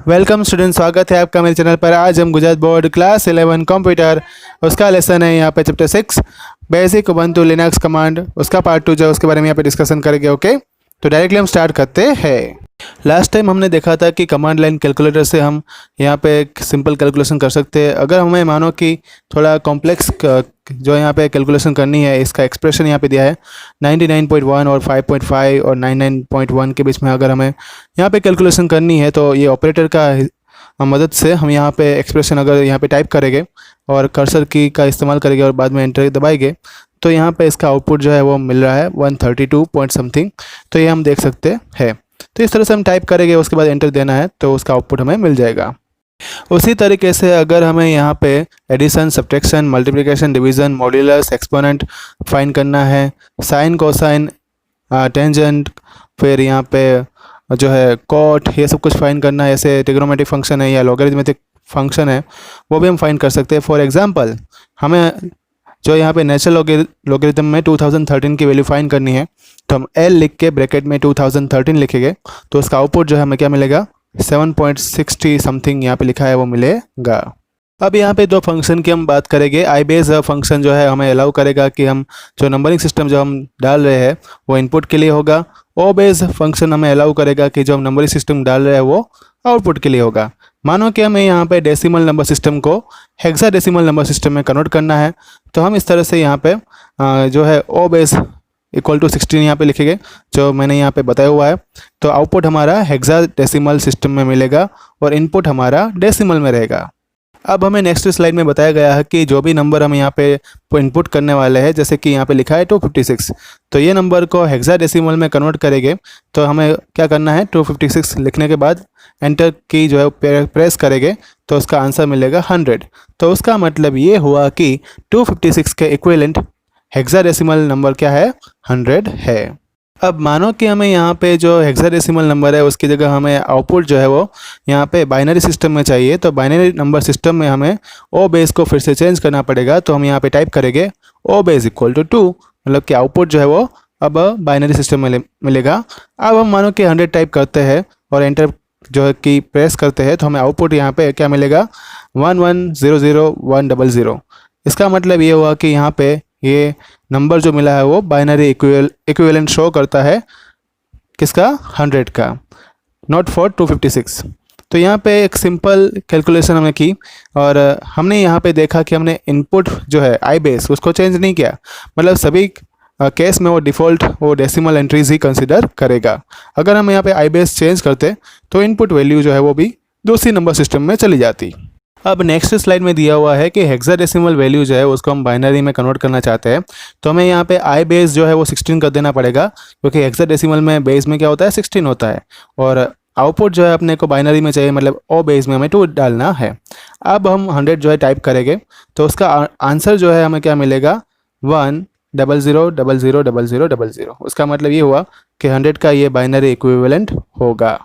Welcome student, स्वागत है आपका मेरे चैनल पर। आज हम गुजरात बोर्ड क्लास 11 कंप्यूटर उसका लेसन है यहाँ पे chapter 6 basic Ubuntu Linux command, उसका पार्ट 2 जो उसके बारे में यहाँ पे डिस्कशन करेंगे। ओके, तो डायरेक्टली हम स्टार्ट करते हैं। लास्ट टाइम हमने देखा था कि कमांड लाइन कैलकुलेटर से हम यहाँ पे एक सिंपल कैलकुलेशन कर सकते हैं। अगर हमें मानो कि थोड़ा कॉम्प्लेक्स जो यहाँ पे कैलकुलेशन करनी है, इसका एक्सप्रेशन यहाँ पे दिया है 99.1 और 5.5 और 99.1 के बीच में अगर हमें यहाँ पे कैलकुलेशन करनी है, तो ये ऑपरेटर का मदद से हम यहाँ पे एक्सप्रेशन अगर यहाँ पे टाइप करेंगे और कर्सर की का इस्तेमाल करेंगे और बाद में एंटर दबाएंगे, तो यहाँ पे इसका आउटपुट जो है वो मिल रहा है 132 पॉइंट समथिंग। तो ये हम देख सकते हैं। तो इस तरह से हम टाइप करेंगे, उसके बाद एंटर देना है तो उसका आउटपुट हमें मिल जाएगा। उसी तरीके से अगर हमें यहाँ पे addition, subtraction, multiplication, division, modulus, exponent find करना है, साइन, कोसाइन, टेंजेंट, फिर यहाँ पे जो है कॉट, ये सब कुछ फाइंड करना है। ऐसे ट्रिग्नोमेट्रिक फंक्शन है या लॉगरिथमेटिक फंक्शन है, वो भी हम फाइंड कर सकते हैं। फॉर एग्जांपल, हमें जो यहाँ पे नेचुरल लॉगरिथम में 2013 की वैल्यू फाइंड करनी है, तो हम L लिख के ब्रैकेट में 2013 लिखेंगे, तो उसका आउटपुट जो है हमें क्या मिलेगा 7.60 समथिंग यहाँ पे लिखा है वो मिलेगा। अब यहाँ पे दो फंक्शन की हम बात करेंगे। आई बेस फंक्शन जो है हमें अलाउ करेगा कि हम जो नंबरिंग सिस्टम जो हम डाल रहे हैं वो इनपुट के लिए होगा। ओ बेस फंक्शन हमें अलाउ करेगा कि जो हम नंबरिंग सिस्टम डाल रहे हैं वो आउटपुट के लिए होगा। मानो कि हमें यहाँ पे डेसिमल नंबर सिस्टम को हेक्साडेसिमल नंबर सिस्टम में कन्वर्ट करना है, तो हम इस तरह से यहाँ पे जो है ओ बेस इक्वल टू 16 यहाँ पे लिखेंगे, जो मैंने यहाँ पे बताया हुआ है। तो आउटपुट हमारा हेक्साडेसिमल सिस्टम में मिलेगा और इनपुट हमारा डेसिमल में रहेगा। अब हमें नेक्स्ट स्लाइड में बताया गया है कि जो भी नंबर हम यहाँ पे इनपुट करने वाले हैं, जैसे कि यहाँ पे लिखा है 256, तो ये नंबर को हेक्साडेसिमल में कन्वर्ट करेंगे। तो हमें क्या करना है, 256 लिखने के बाद एंटर की जो है प्रेस करेंगे, तो उसका आंसर मिलेगा 100। तो उसका मतलब ये हुआ कि 256 के इक्विवेलेंट हेक्साडेसिमल नंबर क्या है, 100 है। अब मानो कि हमें यहाँ पे जो हेक्साडेसिमल नंबर है उसकी जगह हमें आउटपुट जो है वो यहाँ पे बाइनरी सिस्टम में चाहिए, तो बाइनरी नंबर सिस्टम में हमें ओ बेस को फिर से चेंज करना पड़ेगा। तो हम यहाँ पे टाइप करेंगे ओ बेस इक्वल टू 2, मतलब कि आउटपुट जो है वो अब बाइनरी सिस्टम में मिलेगा। अब हम मानो कि 100 टाइप करते हैं और एंटर जो है कि प्रेस करते हैं, तो हमें आउटपुट यहाँ पे क्या मिलेगा 1100100। इसका मतलब ये हुआ कि यहाँ पे ये नंबर जो मिला है वो बाइनरी इक्विवेलेंट शो करता है किसका, 100 का, नॉट फॉर 256। तो यहाँ पे एक सिंपल कैलकुलेशन हमने की और हमने यहाँ पे देखा कि हमने इनपुट जो है आई बेस उसको चेंज नहीं किया, मतलब सभी केस में वो डिफ़ॉल्ट वो डेसिमल एंट्रीज ही कंसिडर करेगा। अगर हम यहाँ पे आई बेस चेंज करते तो इनपुट वैल्यू जो है वो भी दूसरी नंबर सिस्टम में चली जाती। अब नेक्स्ट स्लाइड में दिया हुआ है कि हेक्साडेसिमल वैल्यू जो है उसको हम बाइनरी में कन्वर्ट करना चाहते हैं, तो हमें यहाँ पे आई बेस जो है वो 16 कर देना पड़ेगा, क्योंकि हेक्साडेसिमल में बेस में क्या होता है 16 होता है, और आउटपुट जो है अपने को बाइनरी में चाहिए, मतलब ओ बेस में हमें 2 डालना है। अब हम 100 जो है टाइप करेंगे, तो उसका आंसर जो है हमें क्या मिलेगा 100000000। उसका मतलब ये हुआ कि 100 का ये बाइनरी इक्विवेलेंट होगा।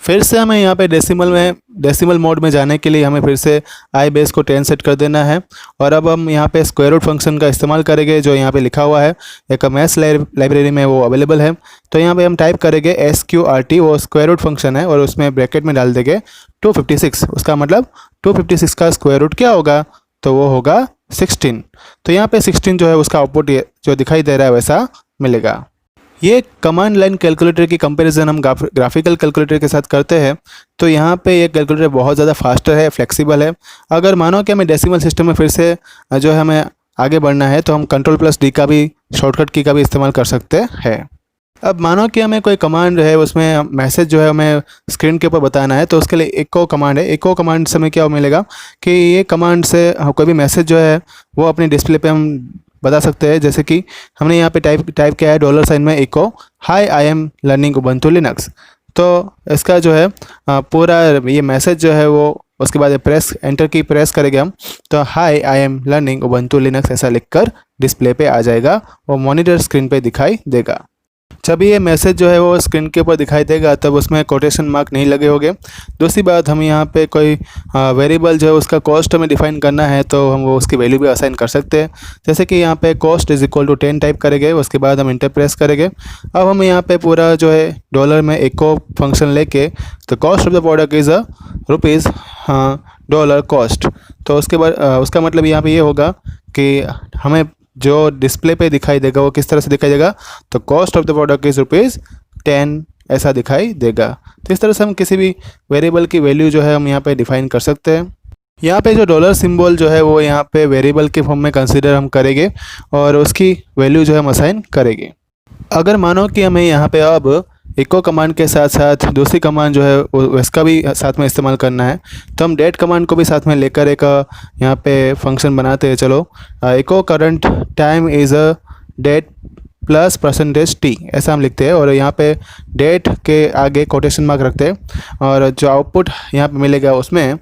फिर से हमें यहाँ पे डेसिमल मोड में जाने के लिए हमें फिर से आई बेस को 10 सेट कर देना है, और अब हम यहाँ पे स्क्वायर रूट फंक्शन का इस्तेमाल करेंगे, जो यहाँ पे लिखा हुआ है एक मैथ्स लाइब्रेरी में वो अवेलेबल है। तो यहाँ पे हम टाइप करेंगे SQRT, वो स्क्वायर रूट फंक्शन है, और उसमें ब्रैकेट में डाल देंगे 256। उसका मतलब 256 का स्क्वायर रूट क्या होगा, तो वो होगा 16। तो यहाँ पे 16 जो है उसका आउटपुट जो दिखाई दे रहा है वैसा मिलेगा। ये कमांड लाइन कैलकुलेटर की कंपैरिजन हम ग्राफिकल कैलकुलेटर के साथ करते हैं, तो यहाँ पे ये कैलकुलेटर बहुत ज़्यादा फास्टर है, फ्लेक्सिबल है। अगर मानो कि हमें डेसिमल सिस्टम में फिर से जो है हमें आगे बढ़ना है, तो हम Ctrl+D का भी शॉर्टकट की का भी इस्तेमाल कर सकते हैं। अब मानो कि हमें कोई कमांड है, उसमें मैसेज जो है हमें स्क्रीन के ऊपर बताना है, तो उसके लिए इको कमांड है। इको कमांड से हमें क्या मिलेगा कि ये कमांड से कोई भी मैसेज जो है वो अपने डिस्प्ले पे हम बता सकते हैं। जैसे कि हमने यहाँ पे टाइप किया है $साइन में echo hi I am learning Ubuntu Linux, तो इसका जो है पूरा ये मैसेज जो है वो उसके बाद एंटर की प्रेस करेंगे हम, तो high I am learning Ubuntu Linux ऐसा लिखकर डिस्प्ले पे आ जाएगा और मॉनिटर स्क्रीन पे दिखाई देगा। जब ये मैसेज जो है वो स्क्रीन के ऊपर दिखाई देगा तब उसमें कोटेशन मार्क नहीं लगे होंगे। दूसरी बात, हम यहाँ पे कोई वेरिएबल जो है उसका कॉस्ट हमें डिफाइन करना है, तो हम वो उसकी वैल्यू भी असाइन कर सकते हैं। जैसे कि यहाँ पे cost is equal to 10 type करेंगे, उसके बाद हम इंटर प्रेस करेंगे। अब हम यहाँ पे पूरा जो है डॉलर में इको फंक्शन लेके, तो cost of the product is rupees dollar cost. तो उसके बाद उसका मतलब यहाँ पे ये होगा कि हमें जो डिस्प्ले पे दिखाई देगा वो किस तरह से दिखाई देगा, तो cost of the product is ₹10 ऐसा दिखाई देगा। तो इस तरह से हम किसी भी वेरिएबल की वैल्यू जो है हम यहाँ पे डिफाइन कर सकते हैं। यहाँ पे जो डॉलर सिंबल जो है वो यहाँ पे वेरिएबल के फॉर्म में कंसीडर हम करेंगे और उसकी वैल्यू जो है हम असाइन करेंगे। अगर मानो कि हमें यहाँ पे अब इको कमांड के साथ साथ दूसरी कमांड जो है उसका भी साथ में इस्तेमाल करना है, तो हम डेट कमांड को भी साथ में लेकर एक यहाँ पे फंक्शन बनाते हैं। चलो, echo current time is a date plus %t ऐसा हम लिखते हैं और यहाँ पे डेट के आगे कोटेशन मार्क रखते हैं और जो आउटपुट यहाँ पे मिलेगा उसमें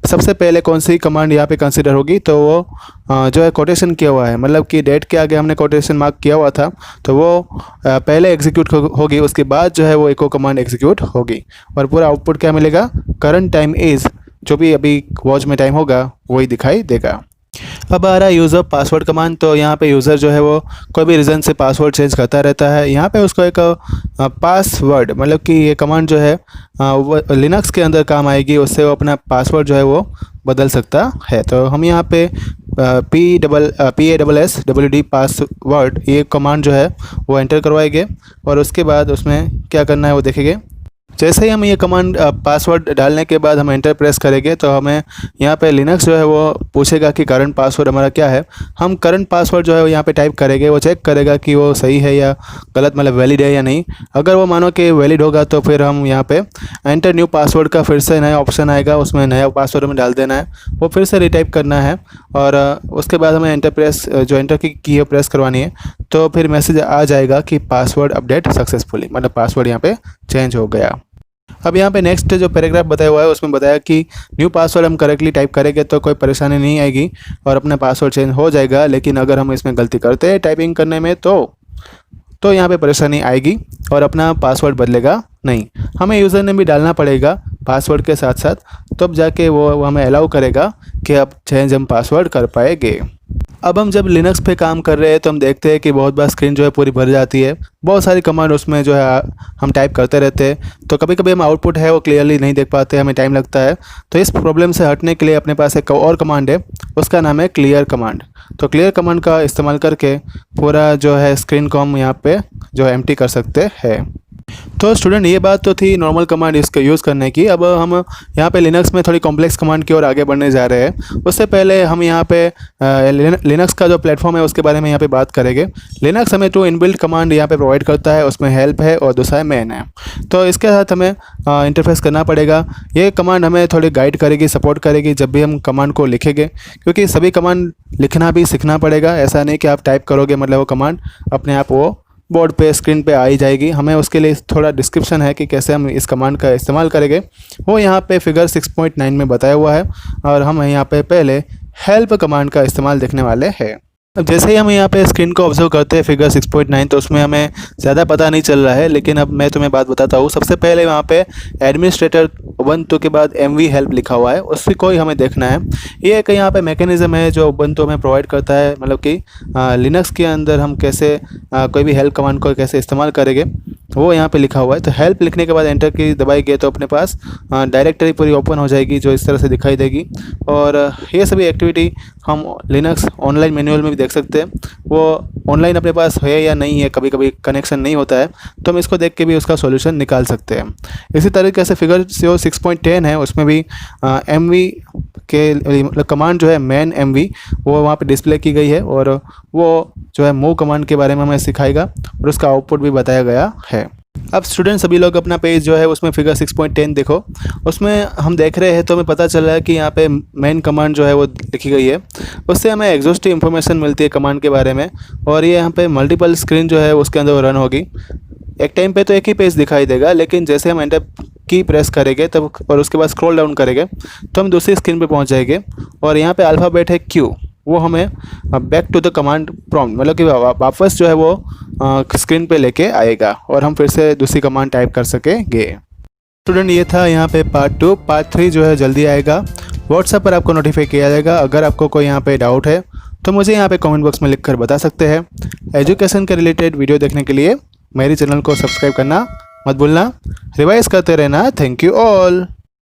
सबसे पहले कौन सी कमांड यहाँ पे कंसीडर होगी, तो वो जो है कोटेशन किया हुआ है, मतलब कि डेट के आगे हमने कोटेशन मार्क किया हुआ था तो वो पहले एग्जीक्यूट होगी, उसके बाद जो है वो इको कमांड एग्जीक्यूट होगी और पूरा आउटपुट क्या मिलेगा, करंट टाइम इज़, जो भी अभी वॉच में टाइम होगा वही दिखाई देगा। अब आ रहा है यूज़र पासवर्ड कमांड। तो यहाँ पे यूज़र जो है वो कोई भी रीज़न से पासवर्ड चेंज करता रहता है। यहाँ पे उसको एक पासवर्ड, मतलब कि ये कमांड जो है वो लिनक्स के अंदर काम आएगी, उससे वो अपना पासवर्ड जो है वो बदल सकता है। तो हम यहाँ पे PASSWD पासवर्ड ये कमांड जो है वो एंटर करवाएंगे और उसके बाद उसमें क्या करना है वो देखेंगे। जैसे ही हम ये कमांड पासवर्ड डालने के बाद हम एंटर प्रेस करेंगे तो हमें यहाँ पे लिनक्स जो है वो पूछेगा कि करंट पासवर्ड हमारा क्या है। हम करंट पासवर्ड जो है वो यहाँ पे टाइप करेंगे, वो चेक करेगा कि वो सही है या गलत, मतलब वैलिड है या नहीं। अगर वो मानो कि वैलिड होगा तो फिर हम यहाँ पे एंटर न्यू पासवर्ड का फिर से नया ऑप्शन आएगा, उसमें नया पासवर्ड हमें डाल देना है, वो फिर से रिटाइप करना है और उसके बाद हमें एंटर प्रेस जो एंटर की है प्रेस करवानी है। तो फिर मैसेज आ जाएगा कि पासवर्ड अपडेट सक्सेसफुली, मतलब पासवर्ड यहाँ पे चेंज हो गया। अब यहाँ पे नेक्स्ट जो पैराग्राफ बताया हुआ है उसमें बताया कि न्यू पासवर्ड हम करेक्टली टाइप करेंगे तो कोई परेशानी नहीं आएगी और अपना पासवर्ड चेंज हो जाएगा। लेकिन अगर हम इसमें गलती करते हैं टाइपिंग करने में तो यहाँ पे परेशानी आएगी और अपना पासवर्ड बदलेगा नहीं। हमें यूज़र नेम भी डालना पड़ेगा पासवर्ड के साथ साथ, तब जाके वो हमें अलाउ करेगा कि अब चेंज हम पासवर्ड कर पाएंगे। अब हम जब लिनक्स पे काम कर रहे हैं तो हम देखते हैं कि बहुत बार स्क्रीन जो है पूरी भर जाती है, बहुत सारी कमांड उसमें जो है हम टाइप करते रहते हैं, तो कभी कभी हम आउटपुट है वो क्लियरली नहीं देख पाते, हमें टाइम लगता है। तो इस प्रॉब्लम से हटने के लिए अपने पास एक और कमांड है, उसका नाम है क्लियर कमांड। तो क्लियर कमांड का इस्तेमाल करके पूरा जो है स्क्रीन को हम यहाँ पे जो है एम्प्टी कर सकते हैं। तो स्टूडेंट ये बात तो थी नॉर्मल कमांड इसका यूज़ करने की। अब हम यहाँ पे लिनक्स में थोड़ी कॉम्प्लेक्स कमांड की ओर आगे बढ़ने जा रहे हैं। उससे पहले हम यहाँ पे लिनक्स का जो प्लेटफॉर्म है उसके बारे में यहाँ पे बात करेंगे। लिनक्स हमें 2 इनबिल्ट कमांड यहाँ पे प्रोवाइड करता है, उसमें हेल्प है और दूसरा है मैन है। तो इसके साथ हमें इंटरफेस करना पड़ेगा। ये कमांड हमें थोड़ी गाइड करेगी, सपोर्ट करेगी जब भी हम कमांड को लिखेंगे, क्योंकि सभी कमांड लिखना भी सीखना पड़ेगा। ऐसा नहीं कि आप टाइप करोगे मतलब वो कमांड अपने आप वो बोर्ड पे स्क्रीन पे आ ही जाएगी। हमें उसके लिए थोड़ा डिस्क्रिप्शन है कि कैसे हम इस कमांड का इस्तेमाल करेंगे, वो यहाँ पे फिगर 6.9 में बताया हुआ है और हम यहाँ पे पहले हेल्प कमांड का इस्तेमाल देखने वाले हैं। अब जैसे ही हम यहाँ पे स्क्रीन को ऑब्जर्व करते हैं फिगर 6.9, तो उसमें हमें ज़्यादा पता नहीं चल रहा है, लेकिन अब मैं तुम्हें बात बताता हूँ। सबसे पहले वहाँ पे एडमिनिस्ट्रेटर उबंटू के बाद MV हेल्प लिखा हुआ है, उससे कोई हमें देखना है। ये एक यहाँ पे मैकेनिज़्म है जो उबंटू हमें प्रोवाइड करता है, मतलब कि लिनक्स के अंदर हम कैसे कोई भी हेल्प कमांड को कैसे इस्तेमाल करेंगे वो यहाँ पे लिखा हुआ है। तो हेल्प लिखने के बाद एंटर की दबाएंगे तो अपने पास डायरेक्टरी पूरी ओपन हो जाएगी जो इस तरह से दिखाई देगी। और ये सभी एक्टिविटी हम लिनक्स ऑनलाइन मैनुअल में भी देख सकते हैं। वो ऑनलाइन अपने पास है या नहीं है, कभी कभी कनेक्शन नहीं होता है, तो हम इसको देख के भी उसका सॉल्यूशन निकाल सकते हैं। इसी तरीके से फिगर जो 6.10 है उसमें भी MV के कमांड जो है मैन MV वो वहाँ पे डिस्प्ले की गई है और वो जो है मूव कमांड के बारे में हमें सिखाएगा और उसका आउटपुट भी बताया गया है। अब स्टूडेंट सभी लोग अपना पेज जो है उसमें फिगर 6.10 देखो, उसमें हम देख रहे हैं तो हमें पता चल रहा है कि यहाँ पे मेन कमांड जो है वो लिखी गई है, उससे हमें एग्जॉस्टिव इन्फॉर्मेशन मिलती है कमांड के बारे में। और ये यहाँ पे मल्टीपल स्क्रीन जो है उसके अंदर रन होगी। एक टाइम पे तो एक ही पेज दिखाई देगा, लेकिन जैसे हम एंटर की प्रेस करेंगे तब और उसके बाद स्क्रॉल डाउन करेंगे तो हम दूसरी स्क्रीन पे पहुंच जाएंगे और यहाँ पे अल्फ़ाबेट है Q, वो हमें back to the command prompt, मतलब कि वापस जो है वो स्क्रीन पे लेके आएगा और हम फिर से दूसरी कमांड टाइप कर सकेंगे। स्टूडेंट ये था यहाँ पे पार्ट 2। पार्ट 3 जो है जल्दी आएगा, व्हाट्सएप पर आपको नोटिफाई किया जाएगा। अगर आपको कोई यहाँ पे डाउट है तो मुझे यहाँ पे कमेंट बॉक्स में लिखकर बता सकते हैं। एजुकेशन के रिलेटेड वीडियो देखने के लिए मेरे चैनल को सब्सक्राइब करना मत भूलना, रिवाइज करते रहना। Thank you all.